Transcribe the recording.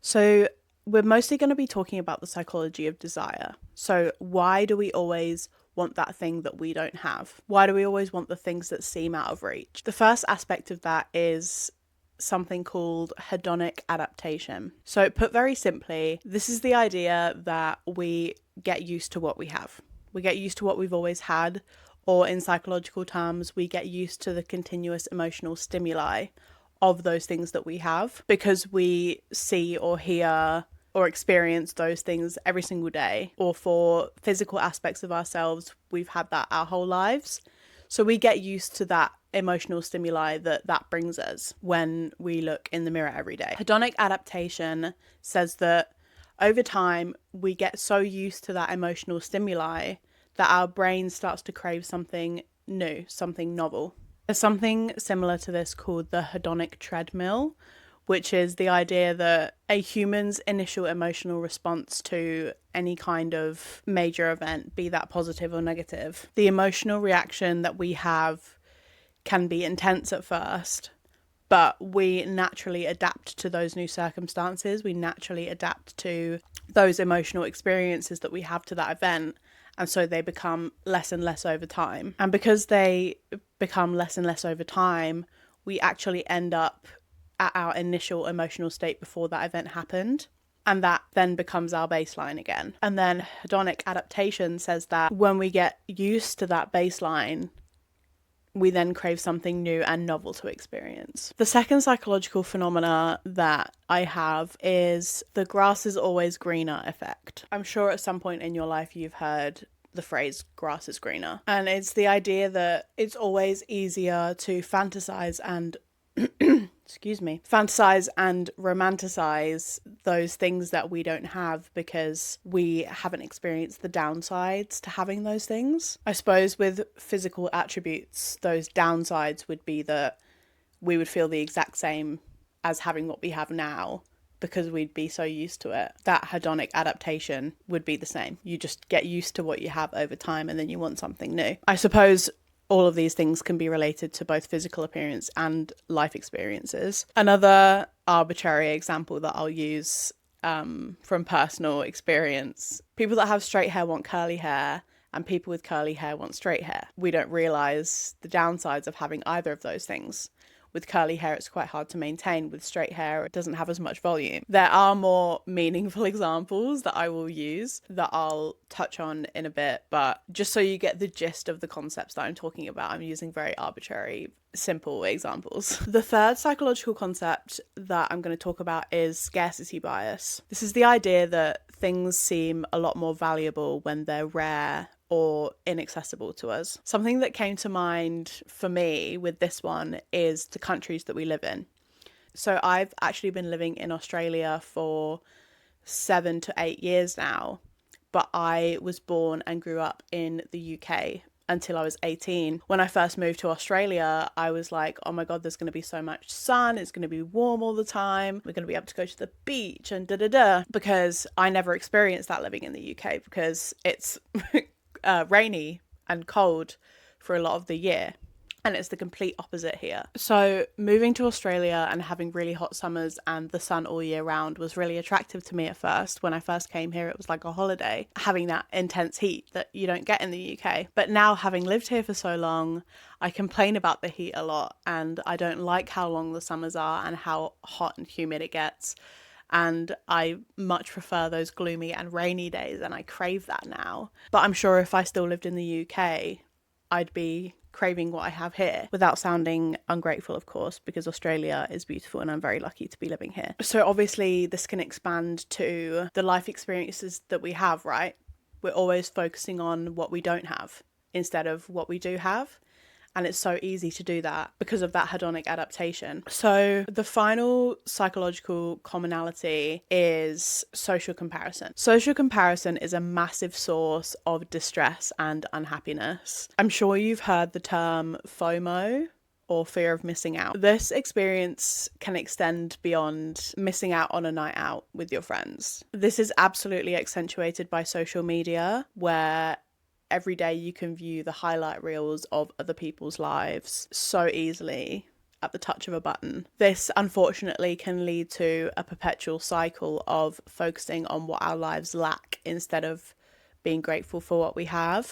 So we're mostly going to be talking about the psychology of desire. So why do we always want that thing that we don't have? Why do we always want the things that seem out of reach? The first aspect of that is something called hedonic adaptation. So put very simply, this is the idea that we get used to what we have. We get used to what we've always had, or in psychological terms, we get used to the continuous emotional stimuli of those things that we have because we see or hear or experience those things every single day. Or for physical aspects of ourselves, we've had that our whole lives. So we get used to that emotional stimuli that brings us when we look in the mirror every day. Hedonic adaptation says that over time, we get so used to that emotional stimuli that our brain starts to crave something new, something novel. There's something similar to this called the hedonic treadmill, which is the idea that a human's initial emotional response to any kind of major event, be that positive or negative, the emotional reaction that we have can be intense at first, but we naturally adapt to those new circumstances. We naturally adapt to those emotional experiences that we have to that event. And so they become less and less over time. And because they become less and less over time, we actually end up at our initial emotional state before that event happened. And that then becomes our baseline again. And then hedonic adaptation says that when we get used to that baseline, we then crave something new and novel to experience. The second psychological phenomena that I have is the grass is always greener effect. I'm sure at some point in your life you've heard the phrase grass is greener. And it's the idea that it's always easier to fantasize and fantasize and romanticize those things that we don't have because we haven't experienced the downsides to having those things. I suppose with physical attributes, those downsides would be that we would feel the exact same as having what we have now because we'd be so used to it. That hedonic adaptation would be the same. You just get used to what you have over time and then you want something new. I suppose all of these things can be related to both physical appearance and life experiences. Another arbitrary example that I'll use from personal experience, people that have straight hair want curly hair and people with curly hair want straight hair. We don't realise the downsides of having either of those things. With curly hair, it's quite hard to maintain. With straight hair, it doesn't have as much volume. There are more meaningful examples that I will use that I'll touch on in a bit, but just so you get the gist of the concepts that I'm talking about, I'm using very arbitrary, simple examples. The third psychological concept that I'm going to talk about is scarcity bias. This is the idea that things seem a lot more valuable when they're rare or inaccessible to us. Something that came to mind for me with this one is the countries that we live in. So I've actually been living in Australia for 7 to 8 years now, but I was born and grew up in the UK until I was 18. When I first moved to Australia, I was like, oh my God, there's going to be so much sun. It's going to be warm all the time. We're going to be able to go to the beach and because I never experienced that living in the UK because it's rainy and cold for a lot of the year. And it's the complete opposite here. So moving to Australia and having really hot summers and the sun all year round was really attractive to me at first. When I first came here, it was like a holiday, having that intense heat that you don't get in the UK. But now, having lived here for so long, I complain about the heat a lot and I don't like how long the summers are and how hot and humid it gets. And I much prefer those gloomy and rainy days, and I crave that now. But I'm sure if I still lived in the UK, I'd be craving what I have here, without sounding ungrateful, of course, because Australia is beautiful and I'm very lucky to be living here. So obviously this can expand to the life experiences that we have, right? We're always focusing on what we don't have instead of what we do have. And it's so easy to do that because of that hedonic adaptation. So the final psychological commonality is social comparison. Social comparison is a massive source of distress and unhappiness. I'm sure you've heard the term FOMO, or fear of missing out. This experience can extend beyond missing out on a night out with your friends. This is absolutely accentuated by social media, where every day you can view the highlight reels of other people's lives so easily at the touch of a button. This unfortunately can lead to a perpetual cycle of focusing on what our lives lack instead of being grateful for what we have.